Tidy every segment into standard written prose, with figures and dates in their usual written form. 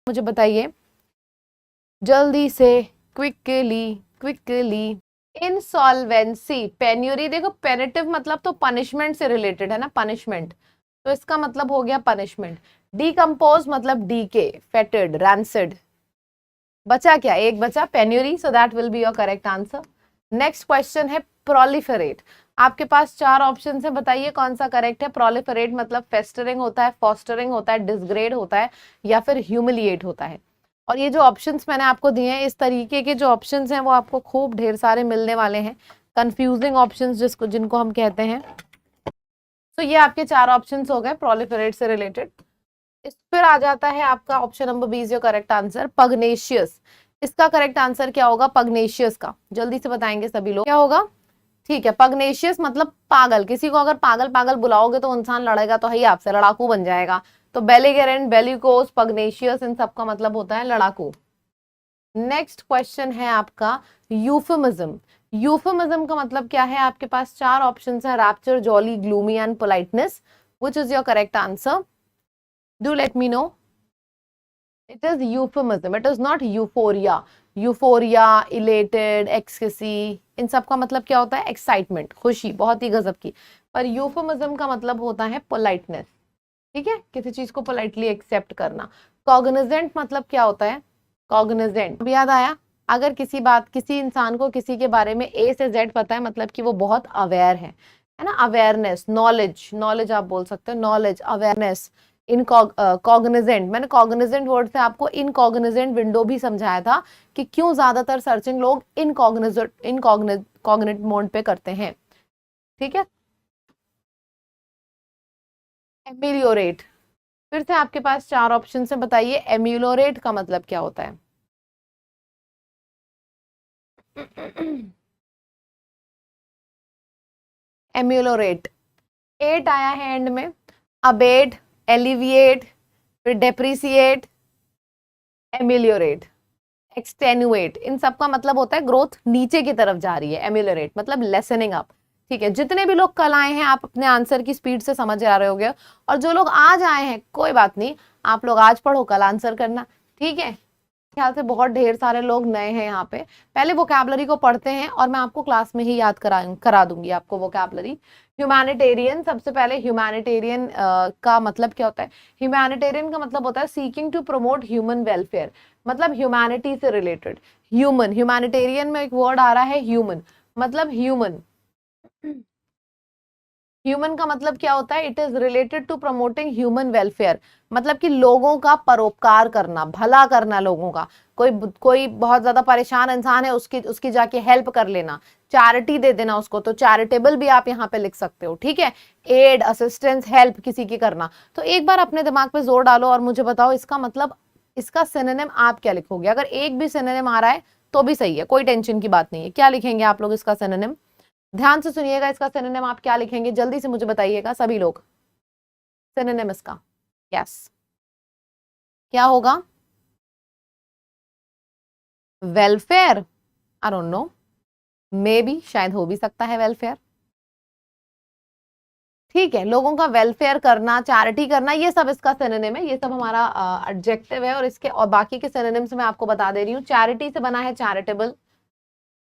मुझे बताइए जल्दी से, क्विकली क्विकली। इंसॉल्वेंसी, पेन्यूरी, देखो पेनेटिव मतलब तो पनिशमेंट से रिलेटेड है ना, पनिशमेंट, तो इसका मतलब हो गया पनिशमेंट। डिकम्पोज मतलब डीके, फेटेड, रैंसिड। बचा क्या, एक बचा penury, so that will be your correct answer. Next question है प्रोलिफरेट। आपके पास 4 ऑप्शन है, बताइए कौन सा करेक्ट है। प्रोलिफरेट मतलब फेस्टरिंग होता है, फॉस्टरिंग होता है, डिसग्रेड होता है, या फिर ह्यूमिलिएट होता है। और ये जो ऑप्शंस मैंने आपको दिए हैं, इस तरीके के जो ऑप्शंस हैं वो आपको खूब ढेर सारे मिलने वाले हैं, कंफ्यूजिंग ऑप्शंस जिनको हम कहते हैं। तो ये आपके 4 ऑप्शंस हो गए प्रोलिफरेट से रिलेटेड। इस पर आ जाता है आपका option number B is your correct answer, pugnacious. इसका करेक्ट आंसर क्या होगा पग्नेशियस का, जल्दी से बताएंगे सभी लोग, क्या होगा। ठीक है, पग्नेशियस मतलब पागल। किसी को अगर पागल पागल बुलाओगे तो इंसान लड़ेगा तो है ही आपसे, लड़ाकू बन जाएगा। तो बेलिगेरेंट, बेलिकोस, पग्नेशियस, इन सब का मतलब होता है लड़ाकू। नेक्स्ट क्वेश्चन है आपका यूफेमिज्म। यूफेमिज्म का मतलब क्या है, आपके पास 4 ऑप्शन है, rapture, jolly, gloomy and politeness. Which is your correct answer, do let me know. It is euphemism, it is not euphoria. Euphoria, elated, ecstasy, इन सब का मतलब क्या होता है, एक्साइटमेंट, खुशी, बहुत ही गजब की। पर यूफेमिज्म का मतलब होता है पोलाइटनेस, ठीक है, किसी चीज को पोलाइटली एक्सेप्ट करना। कॉग्निजेंट मतलब क्या होता है, कॉग्निजेंट, अब याद आया, अगर किसी इंसान को किसी के बारे में ए से जेड पता है, मतलब कि वो बहुत अवेयर है ना, अवेयरनेस, नॉलेज, नॉलेज आप बोल सकते हो, नॉलेज, अवेयरनेस। कॉग्निजेंट, मैंने कॉग्निजेंट वर्ड से आपको इनकॉग्निजेंट विंडो भी समझाया था कि क्यों ज्यादातर सर्चिंग लोग इनकॉग्निट मोड पे करते हैं, ठीक है। एमिलियोरेट, फिर से आपके पास 4 ऑप्शन से, बताइए एम्यूलोरेट का मतलब क्या होता है। एम्यूलोरेट, 8 आया है एंड में, अबेट, एलिविएट, फिर डेप्रिसिएट, एमिलियोरेट, एक्सटेनुएट, इन सब का मतलब होता है ग्रोथ नीचे की तरफ जा रही है। एम्यूलोरेट मतलब लेसनिंग अप, ठीक है। जितने भी लोग कल आए हैं आप अपने आंसर की स्पीड से समझ आ रहे होगे, और जो लोग आज आए हैं कोई बात नहीं, आप लोग आज पढ़ो कल आंसर करना, ठीक है। ख्याल से बहुत ढेर सारे लोग नए हैं यहाँ पे, पहले वोकैबुलरी को पढ़ते हैं और मैं आपको क्लास में ही याद करा दूंगी आपको वोकैबुलरी। ह्यूमैनिटेरियन, सबसे पहले ह्यूमैनिटेरियन का मतलब क्या होता है। ह्यूमैनिटेरियन का मतलब होता है seeking to promote human welfare, मतलब ह्यूमैनिटी से रिलेटेड। ह्यूमन, ह्यूमैनिटेरियन में एक वर्ड आ रहा है ह्यूमन, मतलब ह्यूमन। ह्यूमन का मतलब क्या होता है, it is related to promoting human welfare, मतलब कि लोगों का परोपकार करना, भला करना लोगों का। कोई बहुत ज्यादा परेशान इंसान है, उसकी जाके हेल्प कर लेना, चैरिटी दे देना उसको, तो चैरिटेबल भी आप यहाँ पे लिख सकते हो, ठीक है। एड, असिस्टेंस, हेल्प किसी की करना। तो एक बार अपने दिमाग पे जोर डालो और मुझे बताओ इसका मतलब, इसका सिनोनिम आप क्या लिखोगे। अगर एक भी सिनोनिम आ रहा है तो भी सही है, कोई टेंशन की बात नहीं है। क्या लिखेंगे आप लोग इसका सिनोनिम, ध्यान से सुनिएगा, इसका सिनोनिम आप क्या लिखेंगे, जल्दी से मुझे बताइएगा सभी लोग, सिनोनिम इसका, यस, क्या होगा। Welfare, I don't know, may be, शायद हो भी सकता है वेलफेयर, ठीक है। लोगों का वेलफेयर करना, चैरिटी करना, ये सब इसका सिनोनिम है, ये सब हमारा एडजेक्टिव है। और इसके और बाकी के सिनोनिम्स मैं आपको बता दे रही हूँ। चैरिटी से बना है चैरिटेबल,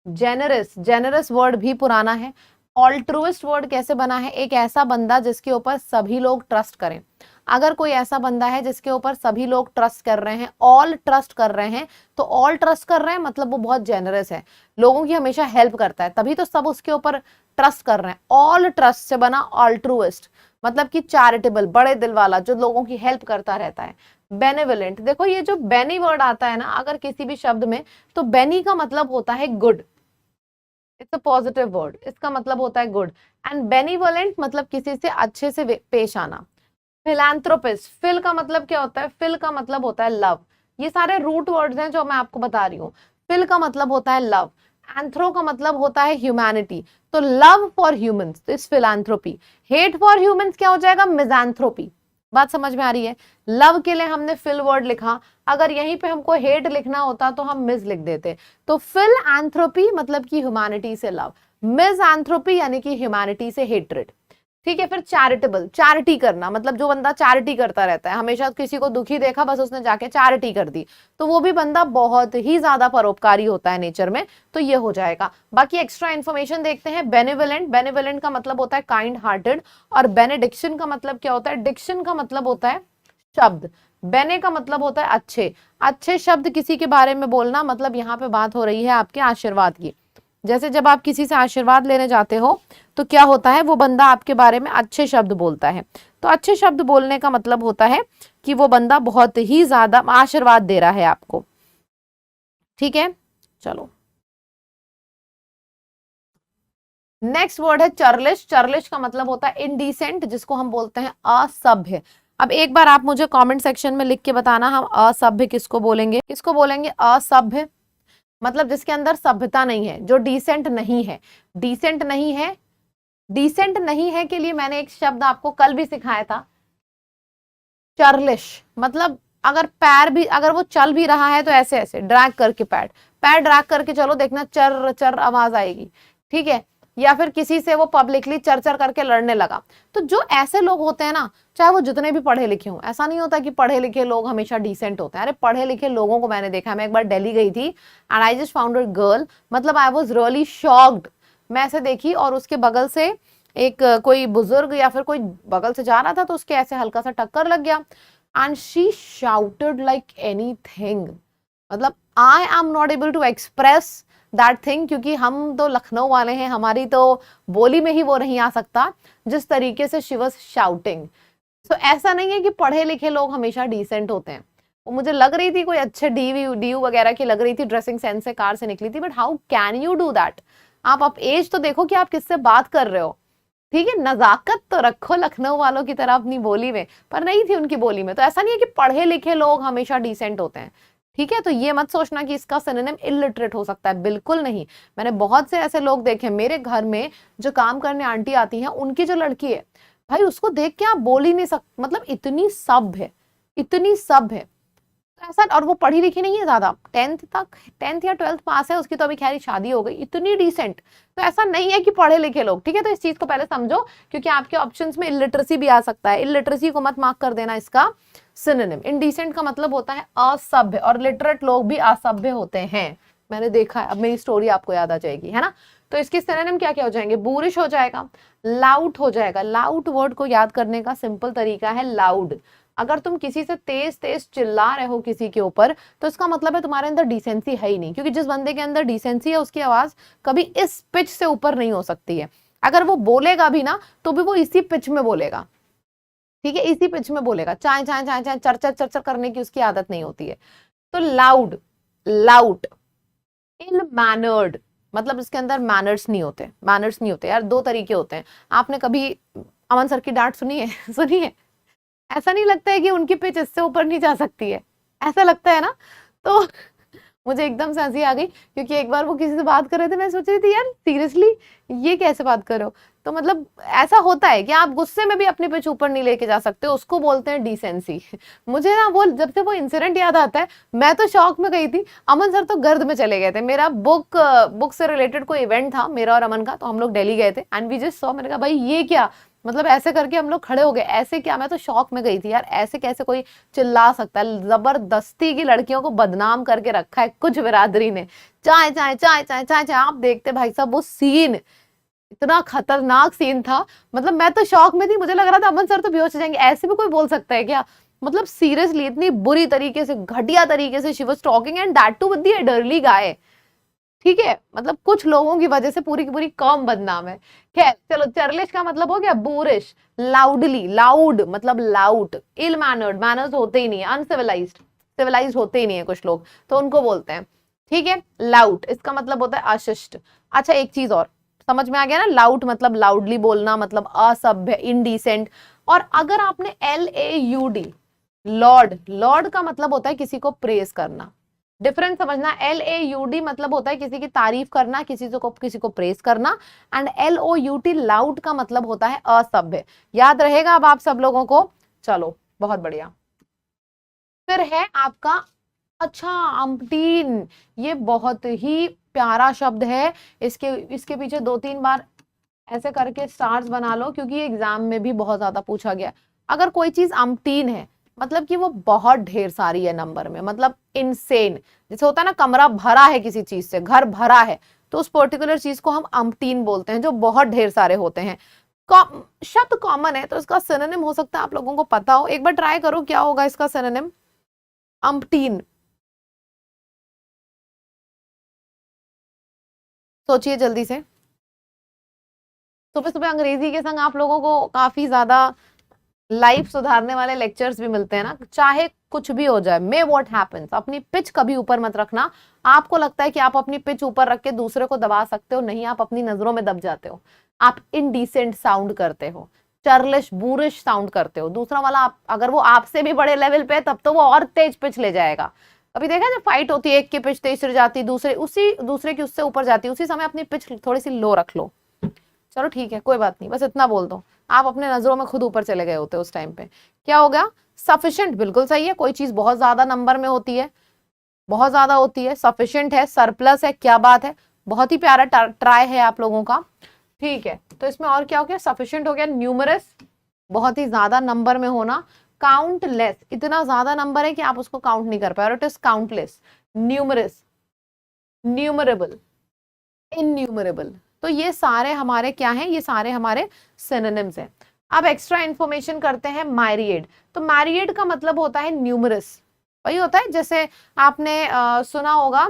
जेनरस, जेनरस वर्ड भी पुराना है। ऑल्ट्रुइस्ट वर्ड कैसे बना है, एक ऐसा बंदा जिसके ऊपर सभी लोग ट्रस्ट करें। अगर कोई ऐसा बंदा है जिसके ऊपर सभी लोग ट्रस्ट कर रहे हैं, ऑल ट्रस्ट कर रहे हैं, तो ऑल ट्रस्ट कर रहे हैं मतलब वो बहुत जेनरस है, लोगों की हमेशा हेल्प करता है, तभी तो सब उसके ऊपर ट्रस्ट कर रहे हैं। ऑल ट्रस्ट से बना ऑल्ट्रुइस्ट, मतलब कि चैरिटेबल, बड़े दिल वाला, जो लोगों की हेल्प करता रहता है। बेनेवलेंट, देखो ये जो बेनी वर्ड आता है ना अगर किसी भी शब्द में, तो बेनी का मतलब होता है good, it's a positive word, इसका मतलब होता है गुड। एंड बेनिवोलेंट मतलब किसी से अच्छे से पेश आना। फिलैंथ्रोपिस्ट, फिल का मतलब क्या होता है, फिल का मतलब होता है लव। ये सारे रूट वर्ड्स हैं जो मैं आपको बता रही हूँ। फिल का मतलब होता है लव, एंथ्रो का मतलब होता है ह्यूमैनिटी, तो लव फॉर ह्यूमंस तो इस फिलैंथ्रोपी। हेट फॉर ह्यूमंस क्या हो जाएगा, मिज़ैंथ्रोपी। बात समझ में आ रही है। लव के लिए हमने फिल वर्ड लिखा, अगर यहीं पे हमको हेट लिखना होता तो हम मिस लिख देते। तो फिल एंथ्रोपी मतलब कि ह्यूमैनिटी से लव, मिस एंथ्रोपी यानी कि ह्यूमैनिटी से हेट्रेड, ठीक है। फिर चैरिटेबल, चैरिटी करना, मतलब जो बंदा चैरिटी करता रहता है, हमेशा किसी को दुखी देखा बस उसने जाके चैरिटी कर दी, तो वो भी बंदा बहुत ही ज्यादा परोपकारी होता है नेचर में, तो ये हो जाएगा। बाकी एक्स्ट्रा इन्फॉर्मेशन देखते हैं। बेनेवोलेंट, बेनेवोलेंट का मतलब होता है काइंड हार्टेड, और बेनेडिक्शन का मतलब क्या होता है? डिक्शन का मतलब होता है शब्द, बेने का मतलब होता है अच्छे, अच्छे शब्द किसी के बारे में बोलना, मतलब यहाँ पे बात हो रही है आपके आशीर्वाद की। जैसे जब आप किसी से आशीर्वाद लेने जाते हो तो क्या होता है, वो बंदा आपके बारे में अच्छे शब्द बोलता है, तो अच्छे शब्द बोलने का मतलब होता है कि वो बंदा बहुत ही ज्यादा आशीर्वाद दे रहा है आपको। ठीक है, चलो नेक्स्ट वर्ड है चर्लिश। चर्लिश का मतलब होता है इनडिसेंट, जिसको हम बोलते हैं असभ्य। अब एक बार आप मुझे कमेंट सेक्शन में लिख के बताना, हम असभ्य किसको बोलेंगे? किसको बोलेंगे असभ्य? मतलब जिसके अंदर सभ्यता नहीं है, जो डिसेंट नहीं है। डिसेंट नहीं है, डिसेंट नहीं है के लिए मैंने एक शब्द आपको कल भी सिखाया था, चर्लिश। मतलब अगर पैर भी, अगर वो चल भी रहा है तो ऐसे ऐसे ड्रैग करके, पैर पैर ड्रैग करके चलो, देखना चर चर आवाज आएगी। ठीक है, या फिर किसी से वो पब्लिकली चर चर करके लड़ने लगा, तो जो ऐसे लोग होते हैं ना, चाहे वो जितने भी पढ़े लिखे हों, ऐसा नहीं होता कि पढ़े लिखे लोग हमेशा डिसेंट होते हैं। अरे पढ़े लिखे लोगों को मैंने देखा, मैं एक बार दिल्ली गई थी and I just found a girl, मतलब आई वाज रियली शॉक्ड। मैं ऐसे देखी और उसके बगल से एक कोई बुजुर्ग या फिर कोई बगल से जा रहा था, तो उसके ऐसे हल्का सा टक्कर लग गया and she shouted like anything. मतलब I am not able to express that thing, क्योंकि हम तो लखनऊ वाले हैं, हमारी तो बोली में ही वो नहीं आ सकता जिस तरीके से शी वाज शाउटिंग। तो ऐसा नहीं है कि पढ़े लिखे लोग हमेशा डिसेंट होते हैं। वो मुझे लग रही थी कोई अच्छे डी वगैरह की लग रही थी, ड्रेसिंग सेंस से कार से निकली थी, but how can you do that? आप एज तो देखो कि आप किससे बात कर रहे हो। ठीक है, नजाकत तो रखो लखनऊ वालों की तरह अपनी बोली में, पर नहीं थी उनकी बोली में। तो ऐसा नहीं है कि पढ़े लिखे लोग हमेशा डिसेंट होते हैं। ठीक है, तो ये मत सोचना कि इसका सिनोनिम इलिटरेट हो सकता है, बिल्कुल नहीं। मैंने बहुत से ऐसे लोग देखे, मेरे घर में जो काम करने आंटी आती हैं, उनकी जो लड़की है भाई, उसको देख के आप बोल ही नहीं सकते, मतलब इतनी सभ्य है, इतनी सभ्य है। तो ऐसा, और वो पढ़ी लिखी नहीं है ज्यादा, 10th तक, 10th या 12th पास है, उसकी तो अभी खैर शादी हो गई, इतनी डिसेंट। तो ऐसा नहीं है कि पढ़े लिखे लोग। ठीक है, तो इस चीज को पहले समझो, क्योंकि आपके ऑप्शंस में इलिटरेसी भी आ सकता है। इलिटरेसी को मत मार्क कर देना इसका सिनोनिम। इनडिसेंट का मतलब होता है असभ्य, और लिटरेट लोग भी असभ्य होते हैं, मैंने देखा है। अब मेरी स्टोरी आपको याद आ जाएगी, है ना? तो इसकी सिनोनिम क्या क्या हो जाएंगे? बूरिश हो जाएगा, लाउड हो जाएगा। लाउड वर्ड को याद करने का सिंपल तरीका है लाउड। अगर तुम किसी से तेज तेज चिल्ला रहे हो किसी के ऊपर, तो इसका मतलब है तुम्हारे अंदर डिसेंसी है ही नहीं, क्योंकि जिस बंदे के अंदर डिसेंसी है उसकी आवाज कभी इस पिच से ऊपर नहीं हो सकती है। अगर वो बोलेगा भी ना, तो भी वो इसी पिच में बोलेगा। ठीक है, इसी पिच में बोलेगा, चाय चाय चाय चाय चरचर चरचर करने की उसकी आदत नहीं होती है। तो लाउड, लाउड। इल मैनर्ड, मतलब इसके अंदर मैनर्स नहीं होते। मैनर्स नहीं होते यार, दो तरीके होते हैं। आपने कभी अमन सर की डांट सुनी है? सुनी है? ऐसा नहीं लगता है कि उनकी पिच इससे ऊपर नहीं जा सकती है? ऐसा लगता है ना? तो मुझे एकदम से हंसी आ गई, क्योंकि एक बार वो किसी से बात कर रहे थे, मैं सोच रही थी यार सीरियसली ये कैसे बात कर रहे हो? तो मतलब ऐसा होता है कि आप गुस्से में भी अपने पिच ऊपर नहीं लेके जा सकते, उसको बोलते हैं डिसेंसी। मुझे ना वो, जब से वो इंसिडेंट याद आता है, मैं तो शॉक में गई थी। अमन सर तो गर्द में चले गए थे। मेरा बुक से रिलेटेड कोई इवेंट था मेरा और अमन का, तो हम लोग दिल्ली गए थे एंड वी जस्ट सॉ। मैंने कहा भाई ये क्या, मतलब ऐसे करके हम लोग खड़े हो गए, ऐसे क्या? मैं तो शॉक में गई थी यार, ऐसे कैसे कोई चिल्ला सकता है? जबरदस्ती की लड़कियों को बदनाम करके रखा है कुछ बिरादरी ने, चाय चाय चाय चाय चाय चाय। आप देखते भाई साहब वो सीन, इतना खतरनाक सीन था। मतलब मैं तो शॉक में थी, मुझे लग रहा था अमन सर तो बेहोश हो जाएंगे। ऐसे भी कोई बोल सकता है क्या? मतलब सीरियसली इतनी बुरी तरीके से, घटिया तरीके से she was talking, and that too with the elderly guy. ठीक है, मतलब कुछ लोगों की वजह से पूरी की पूरी कौम बदनाम है। खैर चलो, चर्लिश का मतलब हो गया बूरिश, लाउडली, लाउड मतलब लाउड, इल मैनर्ड, मैनर्स होते ही नहीं है, अनसिविलाइज्ड, सिविलाइज्ड होते ही नहीं है कुछ लोग, तो उनको बोलते हैं। ठीक है, लाउड इसका मतलब होता है अशिष्ट। अच्छा एक चीज और समझ में आ गया ना, लाउड मतलब लाउडली बोलना, मतलब असभ्य, इनडिसेंट। और अगर आपने LAUD, लॉर्ड, लॉर्ड का मतलब होता है किसी को प्रेज करना। डिफरेंस समझना, LAUD मतलब होता है किसी की तारीफ करना, किसी को प्रेस करना, एंड LOUT लाउड का मतलब होता है असभ्य। याद रहेगा अब आप सब लोगों को? चलो बहुत बढ़िया। फिर है आपका, अच्छा अम्पटीन, ये बहुत ही प्यारा शब्द है। इसके पीछे 2-3 बार ऐसे करके स्टार्स बना लो, क्योंकि एग्जाम में भी बहुत ज्यादा पूछा गया। अगर कोई चीज अम्पटीन है मतलब कि वो बहुत ढेर सारी है नंबर में, मतलब इनसेन, जैसे होता है ना कमरा भरा है किसी चीज से, घर भरा है, तो उस पर्टिकुलर चीज को हम अम्पटीन बोलते हैं, जो बहुत ढेर सारे होते हैं। शब्द कॉमन है तो इसका सिनोनिम हो सकता है आप लोगों को पता हो। एक बार ट्राई करो क्या होगा इसका सिनोनिम, अम्पटीन। सोचिए जल्दी से। सुबह सुबह अंग्रेजी के संग आप लोगों को काफी ज्यादा लाइफ सुधारने वाले लेक्चर्स भी मिलते हैं ना। चाहे कुछ भी हो जाए, मे व्हाट हैपेंस, अपनी पिच कभी ऊपर मत रखना। आपको लगता है कि आप अपनी पिच ऊपर रख के दूसरे को दबा सकते हो, नहीं, आप अपनी नजरों में दब जाते हो। आप इनडिसेंट साउंड करते हो, चर्लिश बूरिश साउंड करते हो। दूसरा वाला अगर वो आपसे भी बड़े लेवल पे है तब तो वो और तेज पिच ले जाएगा। अभी देखा जब फाइट होती है, एक की पिच तेज चढ़ जाती, दूसरे की उससे ऊपर जाती, उसी समय अपनी पिच थोड़ी सी लो रख लो। चलो ठीक है, कोई बात नहीं, बस इतना बोल दो। आप अपने नजरों में खुद ऊपर चले गए होते उस टाइम पे। क्या हो गया, सफिशिएंट, बिल्कुल सही है। कोई चीज बहुत ज्यादा नंबर में होती है, बहुत ज्यादा होती है, सफिशिएंट है, सरप्लस है, क्या बात है, बहुत ही प्यारा ट्राई है आप लोगों का। ठीक है, तो इसमें और क्या हो गया, सफिशिएंट हो गया, न्यूमरस, बहुत ही ज्यादा नंबर में होना, काउंटलेस, इतना ज्यादा नंबर है कि आप उसको काउंट नहीं कर पाए, और it is countless, numerous, numerable, innumerable. तो ये सारे हमारे क्या हैं, ये सारे हमारे सिनोनिम्स हैं। अब एक्स्ट्रा इंफॉर्मेशन करते हैं, मैरिएड। तो मैरिएड का मतलब होता है न्यूमरस, वही होता है जैसे आपने सुना होगा,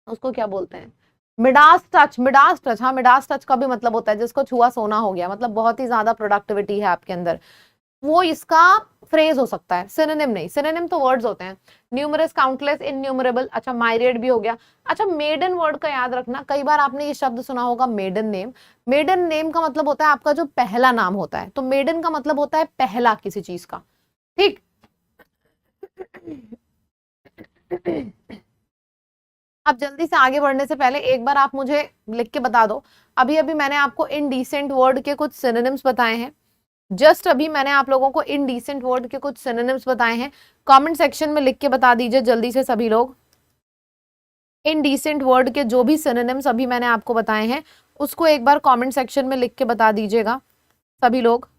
उसको क्या बोलते हैं, मिडास टच, मिडास टच। हाँ, मिडास टच का भी मतलब होता है जिसको छुआ सोना हो गया, मतलब बहुत ही ज्यादा प्रोडक्टिविटी है आपके अंदर, वो इसका फ्रेज हो सकता है, सिनोनिम नहीं। सिनोनिम तो वर्ड्स होते हैं, न्यूमरस, काउंटलेस, इनन्यूमरेबल। अच्छा, माइरियड भी हो गया। अच्छा, मेडन वर्ड का याद रखना, कई बार आपने ये शब्द सुना होगा, मेडन नेम। मेडन नेम का मतलब होता है आपका जो पहला नाम होता है, तो मेडन का मतलब होता है पहला किसी चीज का। ठीक। अब जल्दी से आगे बढ़ने से पहले एक बार आप मुझे लिख के बता दो, अभी अभी मैंने आपको इनडिसेंट वर्ड के कुछ सिनोनिम्स बताए हैं, जस्ट अभी मैंने आप लोगों को इनडिसेंट वर्ड के कुछ सिनोनिम्स बताए हैं। कमेंट सेक्शन में लिख के बता दीजिए जल्दी से सभी लोग, इनडिसेंट वर्ड के जो भी सिनोनिम्स अभी मैंने आपको बताए हैं उसको एक बार कमेंट सेक्शन में लिख के बता दीजिएगा सभी लोग।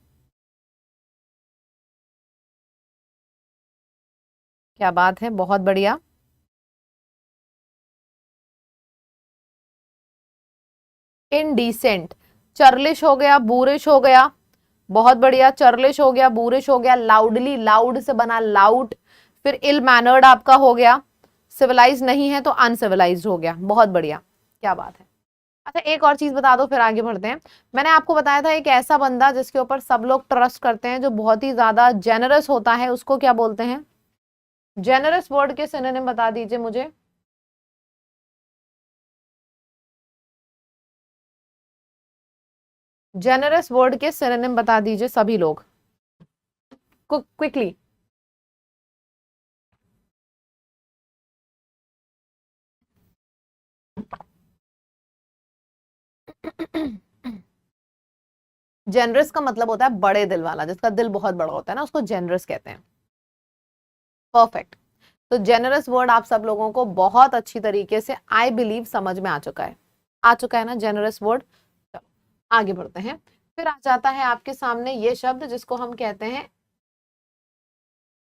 क्या बात है, बहुत बढ़िया। इनडिसेंट, चर्लिश हो गया, बूरिश हो गया, बहुत बढ़िया, चर्लिश हो गया, बूरिश हो गया, लाउडली, लाउड से बना लाउड, फिर इल मैनर्ड आपका हो गया, सिविलाइज नहीं है तो अनसिविलाइज्ड हो गया, बहुत बढ़िया, क्या बात है। अच्छा, एक और चीज बता दो फिर आगे बढ़ते हैं। मैंने आपको बताया था एक ऐसा बंदा जिसके ऊपर सब लोग ट्रस्ट करते हैं, जो बहुत ही ज्यादा जेनरस होता है, उसको क्या बोलते हैं, जेनरस वर्ड के सिनोनिम बता दीजिए मुझे। जेनरस वर्ड के सिनोनिम बता दीजिए सभी लोग, क्विकली। जेनरस का मतलब होता है बड़े दिल वाला, जिसका दिल बहुत बड़ा होता है ना, उसको जेनरस कहते हैं। परफेक्ट। तो जेनरस वर्ड आप सब लोगों को बहुत अच्छी तरीके से आई बिलीव समझ में आ चुका है, आ चुका है ना जेनरस वर्ड। चलो आगे बढ़ते हैं। फिर आ जाता है आपके सामने ये शब्द जिसको हम कहते हैं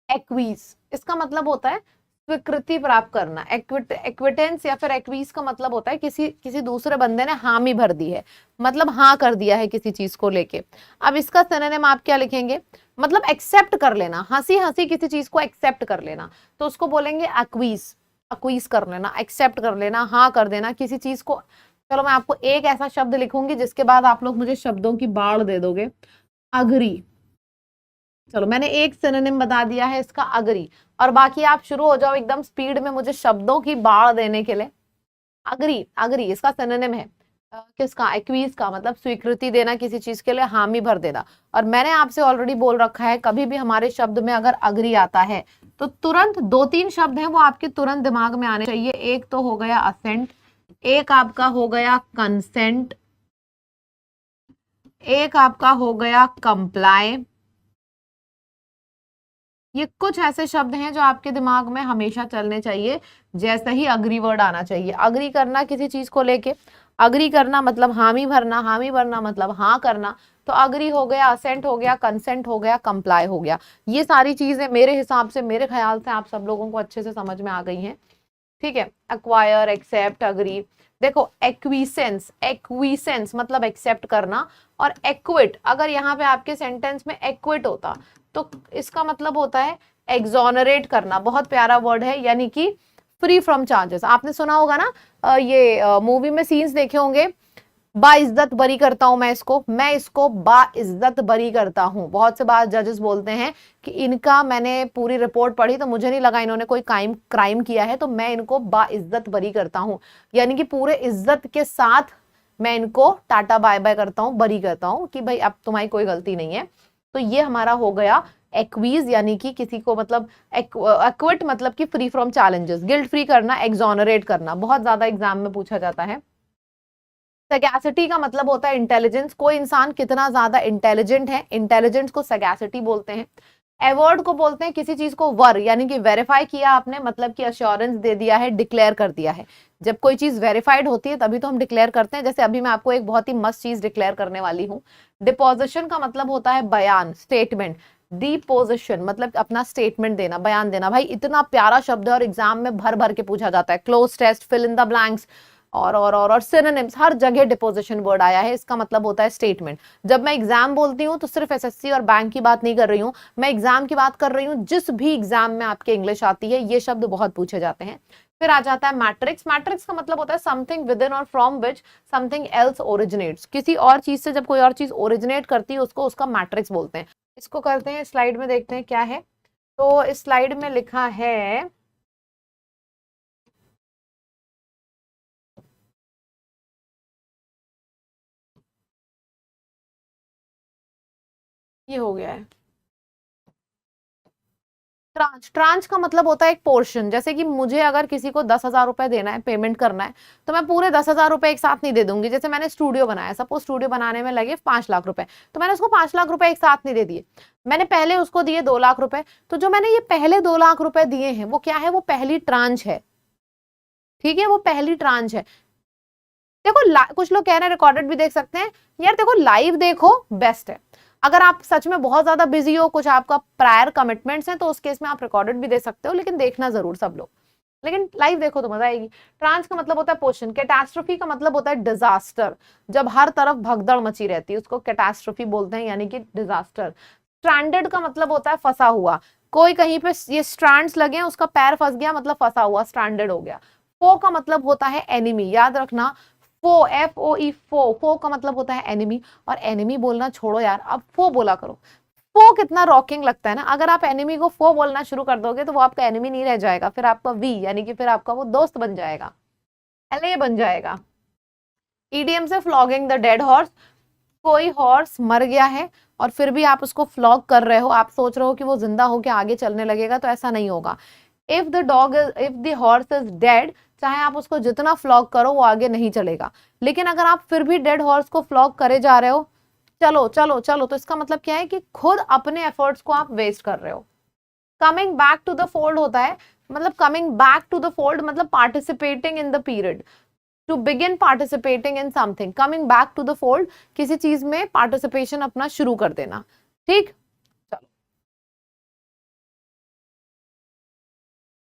एक्वीज। इसका मतलब होता है स्वीकृति प्राप्त करना, एक्विटेंस या फिर एक्वीज का मतलब होता है किसी दूसरे बंदे ने हामी भर दी है, मतलब हाँ कर दिया है किसी चीज को लेके। अब इसका सिनोनिम आप क्या लिखेंगे, मतलब एक्सेप्ट कर लेना, हंसी हंसी किसी चीज को एक्सेप्ट कर लेना, तो उसको बोलेंगे एक्वीज, एक्वीज कर लेना, एक्सेप्ट कर लेना, हाँ कर देना किसी चीज को। चलो मैं आपको एक ऐसा शब्द लिखूंगी जिसके बाद आप लोग मुझे शब्दों की बाढ़ दे दोगे, अग्री। चलो मैंने एक सिनोनिम बता दिया है इसका, अग्री, और बाकी आप शुरू हो जाओ एकदम स्पीड में मुझे शब्दों की बाढ़ देने के लिए। अग्री, अग्री इसका सिनोनिम है किसका, एक्वीज का, मतलब स्वीकृति देना किसी चीज के लिए, हामी भर देना। और मैंने आपसे ऑलरेडी बोल रखा है, कभी भी हमारे शब्द में अगर अग्री आता है तो तुरंत दो तीन शब्द हैं वो आपके तुरंत दिमाग में आने चाहिए। एक तो हो गया असेंट, एक आपका हो गया कंसेंट, एक आपका हो गया कंप्लाई। ये कुछ ऐसे शब्द हैं जो आपके दिमाग में हमेशा चलने चाहिए जैसे ही अग्री वर्ड आना चाहिए। अग्री करना किसी चीज को लेके, अग्री करना मतलब हामी भरना मतलब हाँ करना। तो अग्री हो गया, असेंट हो गया, कंसेंट हो गया, कंप्लाई हो गया। ये सारी चीजें मेरे हिसाब से, मेरे ख्याल से आप सब लोगों को अच्छे से समझ में आ गई हैं। ठीक है, एक्वायर, एक्सेप्ट, अग्री। देखो एक्विसेंस, एक्विसेंस मतलब एक्सेप्ट करना, और एक्विट, अगर यहाँ पे आपके सेंटेंस में एक्विट होता तो इसका मतलब होता है एक्सोनरेट करना। बहुत प्यारा वर्ड है, यानी कि फ्री फ्रॉम चार्जेस। आपने सुना होगा ना, ये मूवी में सीन्स देखे होंगे, बाइज्जत बरी करता हूं मैं इसको बाइज्जत बरी करता हूं। बहुत से बार जजेस बोलते हैं कि इनका, मैंने पूरी रिपोर्ट पढ़ी तो मुझे नहीं लगा इन्होंने कोई क्राइम किया है, तो मैं इनको बाइज्जत बरी करता हूं, यानी कि पूरे इज्जत के साथ मैं इनको टाटा बाय बाय करता हूं, बरी करता हूं कि भाई अब तुम्हारी कोई गलती नहीं है। तो ये हमारा हो गया एक्वीज, यानी कि किसी को मतलब एक्विट मतलब कि free from challenges, guilt free करना, एक्सोनरेट करना, बहुत ज्यादा एग्जाम में पूछा जाता है। सैगैसिटी का मतलब होता है इंटेलिजेंस, कोई इंसान कितना ज्यादा इंटेलिजेंट है, इंटेलिजेंस को सैगैसिटी बोलते हैं। एवर्ड को बोलते हैं किसी चीज को वर, यानी कि वेरीफाई किया आपने, मतलब कि अश्योरेंस दे दिया है, डिक्लेयर कर दिया है। जब कोई चीज वेरीफाइड होती है तभी तो हम डिक्लेयर करते हैं। जैसे अभी मैं आपको एक बहुत ही मस्त चीज डिक्लेयर करने वाली हूँ। डिपोजिशन का मतलब होता है बयान, स्टेटमेंट। डिपोजिशन मतलब अपना स्टेटमेंट देना, बयान देना। भाई इतना प्यारा शब्द है और एग्जाम में भर भर के पूछा जाता है, cloze test, fill in the blanks और सिनोनिम्स, हर जगह डिपोजिशन वर्ड आया है। इसका मतलब होता है स्टेटमेंट। जब मैं एग्जाम बोलती हूँ तो सिर्फ एसएससी और बैंक की बात नहीं कर रही हूँ, मैं एग्जाम की बात कर रही हूँ। जिस भी एग्जाम में आपके इंग्लिश आती है ये शब्द बहुत पूछे जाते हैं। फिर आ जाता है मैट्रिक्स। मैट्रिक्स का मतलब होता है समथिंग विद इन और from which something else originates. किसी और चीज से जब कोई और चीज ओरिजिनेट करती है उसको उसका मैट्रिक्स बोलते हैं। इसको करते हैं स्लाइड में, देखते हैं क्या है। तो इस स्लाइड में लिखा है, ये हो गया है ट्रांच। ट्रांच का मतलब होता है एक पोर्शन। जैसे कि मुझे अगर किसी को 10,000 रुपए देना है, पेमेंट करना है, तो मैं पूरे 10,000 रुपए एक साथ नहीं दे दूंगी। जैसे मैंने स्टूडियो बनाया, सपोज स्टूडियो बनाने में लगे 5 लाख रुपए, तो मैंने उसको 5 लाख रुपए एक साथ नहीं दे दिए, मैंने पहले उसको दिए 2 लाख रुपए। तो जो मैंने ये पहले 2 लाख रुपए दिए हैं वो क्या है, वो पहली ट्रांच है। ठीक है, वो पहली ट्रांच है। देखो कुछ लोग कह रहे हैं रिकॉर्डेड भी देख सकते हैं। यार देखो, लाइव देखो बेस्ट है। अगर आप सच में बहुत ज्यादा बिजी हो, कुछ आपका प्रायर कमिटमेंट्स हैं, तो उस केस में आप रिकॉर्डेड भी दे सकते हो, लेकिन देखना जरूर सब लोग। लेकिन लाइव देखो तो मजा आएगी। ट्रांस का मतलब होता है पोर्शन। कैटास्ट्रोफी का मतलब होता है डिजास्टर। जब हर तरफ भगदड़ मची रहती है उसको कैटास्ट्रोफी बोलते हैं, यानी कि डिजास्टर। स्ट्रैंडेड का मतलब होता है फंसा हुआ। कोई कहीं पे ये स्ट्रैंड्स लगे हैं, उसका पैर फंस गया, मतलब फंसा हुआ, स्ट्रैंडेड हो गया। फो का मतलब होता है एनिमी, याद रखना। फो, FOE, फो, फो का मतलब होता है एनिमी। और एनिमी बोलना छोड़ो यार, अब फो बोला करो। फो कितना रॉकिंग लगता है ना। अगर आप एनिमी को फो बोलना शुरू कर दोगे तो वो आपका एनिमी नहीं रह जाएगा, फिर आपका वी, यानी कि फिर आपका वो दोस्त बन जाएगा, LA बन जाएगा। ईडीएम से फ्लॉगिंग द डेड हॉर्स। कोई हॉर्स मर गया है और फिर भी आप उसको फ्लॉग कर रहे हो, आप सोच रहे हो कि वो जिंदा होकर आगे चलने लगेगा, तो ऐसा नहीं होगा। If the horse is dead, चाहे आप उसको जितना फ्लॉग करो वो आगे नहीं चलेगा। लेकिन अगर आप फिर भी डेड हॉर्स को फ्लॉग करे जा रहे हो, चलो चलो चलो, तो इसका मतलब क्या है कि खुद अपने एफर्ट्स को आप वेस्ट कर रहे हो। Coming back to the fold होता है, मतलब coming back to the fold मतलब participating in the period. To begin participating in something, coming back to the fold, किसी चीज में पार्टिसिपेशन अपना शुरू कर देना। ठीक,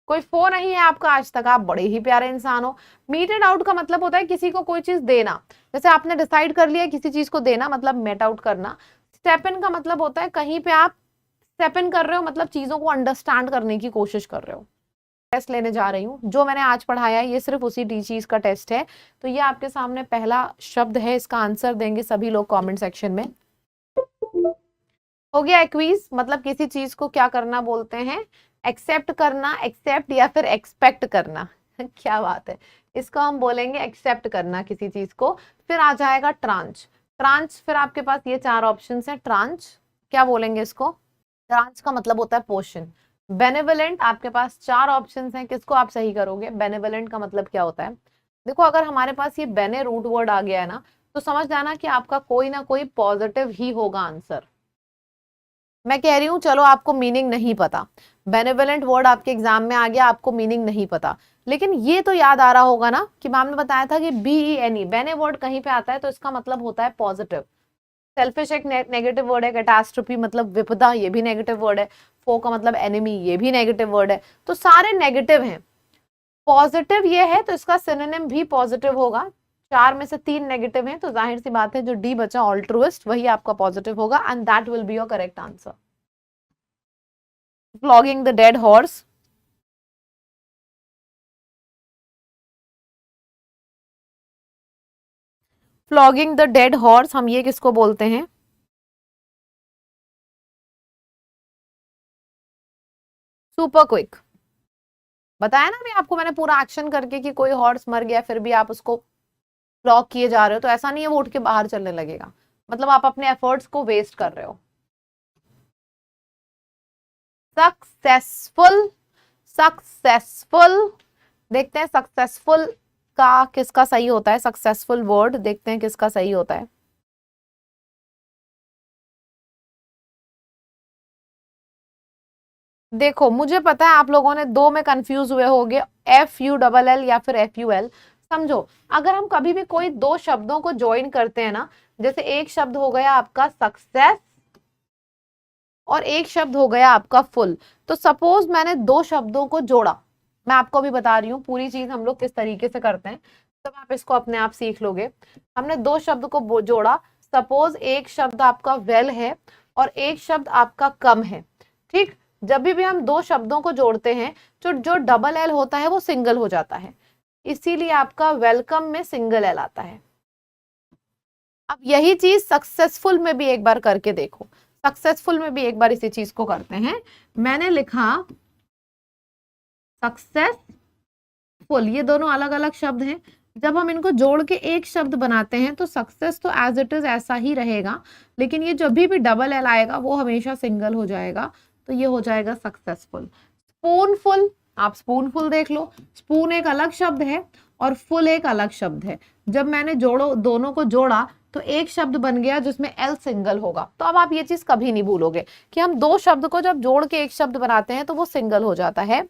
कोई फोन नहीं है आपका आज तक, आप बड़े ही प्यारे इंसान हो। मीटेड आउट का मतलब होता है किसी को कोई चीज देना। जैसे आपने डिसाइड कर लिया किसी चीज को देना, मतलब मेट आउट करना। स्टेप इन का मतलब होता है कहीं पे आप स्टेप इन कर रहे हो, मतलब चीजों को अंडरस्टैंड करने की कोशिश कर रहे हो। टेस्ट लेने जा रही हूँ, जो मैंने आज पढ़ाया है ये सिर्फ उसी चीज का टेस्ट है। तो ये आपके सामने पहला शब्द है, इसका आंसर देंगे सभी लोग कमेंट सेक्शन में। हो गया एक्वीज, मतलब किसी चीज को क्या करना बोलते हैं, एक्सेप्ट करना, एक्सेप्ट या फिर एक्सपेक्ट करना। क्या बात है, इसको हम बोलेंगे एक्सेप्ट करना किसी चीज को। फिर आ जाएगा ट्रांच। ट्रांच, फिर आपके पास ये 4 ऑप्शन है। ट्रांच क्या बोलेंगे इसको, ट्रांच का मतलब होता है पोर्शन। बेनेवलेंट, आपके पास 4 ऑप्शन हैं, किसको आप सही करोगे। बेनेवलेंट का मतलब क्या होता है, देखो अगर हमारे पास ये बेने रूट वर्ड आ गया है ना, तो समझ जाना कि आपका कोई ना कोई पॉजिटिव ही होगा आंसर। मैं कह रही हूं चलो आपको मीनिंग नहीं पता, बेनेवलेंट वर्ड आपके एग्जाम में आ गया, आपको मीनिंग नहीं पता, लेकिन ये तो याद आ रहा होगा ना कि मैम ने बताया था कि BENE बेने वर्ड कहीं पे आता है तो इसका मतलब होता है पॉजिटिव। सेल्फिश एक नेगेटिव वर्ड है, कैटास्ट्रोफी मतलब विपदा, ये भी नेगेटिव वर्ड है, फो का मतलब एनिमी, ये भी नेगेटिव वर्ड है, तो सारे नेगेटिव हैं। पॉजिटिव ये है तो इसका सिनोनिम भी पॉजिटिव होगा। 4 में से 3 नेगेटिव हैं तो जाहिर सी बात है जो डी बचा ऑल्ट्रुइस्ट वही आपका पॉजिटिव होगा, and that will be your correct answer. Flogging the dead horse, flogging the dead horse हम ये किसको बोलते हैं? Super quick. बताया ना अभी आपको मैंने पूरा एक्शन करके कि कोई हॉर्स मर गया फिर भी आप उसको फ्लॉग किए जा रहे हो, तो ऐसा नहीं है वो उठ के बाहर चलने लगेगा, मतलब आप अपने एफर्ट्स को वेस्ट कर रहे हो। सक्सेसफुल, सक्सेसफुल, देखते हैं सक्सेसफुल का किसका सही होता है, सक्सेसफुल वर्ड देखते हैं किसका सही होता है। देखो मुझे पता है आप लोगों ने 2 में कंफ्यूज हुए होंगे, FULL या फिर FUL। समझो अगर हम कभी भी कोई 2 शब्दों को ज्वाइन करते हैं ना, जैसे एक शब्द हो गया आपका सक्सेस और एक शब्द हो गया आपका फुल, तो सपोज मैंने 2 शब्दों को जोड़ा, मैं आपको भी बता रही हूँ पूरी चीज हम लोग किस तरीके से करते हैं, तब आप इसको अपने आप सीख लोगे। हमने 2 शब्द को जोड़ा, सपोज एक शब्द आपका वेल है और एक शब्द आपका कम है, ठीक। जब भी हम 2 शब्दों को जोड़ते हैं तो जो डबल एल होता है वो सिंगल हो जाता है, इसीलिए आपका वेलकम में सिंगल एल आता है। अब यही चीज सक्सेसफुल में भी एक बार करके देखो, सक्सेसफुल में भी एक बार इसी चीज को करते हैं। मैंने लिखा सक्सेसफुल, ये दोनों अलग अलग शब्द हैं, जब हम इनको जोड़ के एक शब्द बनाते हैं तो सक्सेस तो एज इट इज ऐसा ही रहेगा, लेकिन ये जब भी डबल एल आएगा वो हमेशा सिंगल हो जाएगा, तो ये हो जाएगा सक्सेसफुल। स्पूनफुल, आप स्पूनफुल देख लो, स्पून एक अलग शब्द है और फुल एक अलग शब्द है, जब मैंने दोनों को जोड़ा तो एक शब्द बन गया जिसमें एल सिंगल होगा। तो अब आप ये चीज कभी नहीं भूलोगे कि हम 2 शब्द को जब जोड़ के एक शब्द बनाते हैं तो वो सिंगल हो जाता है।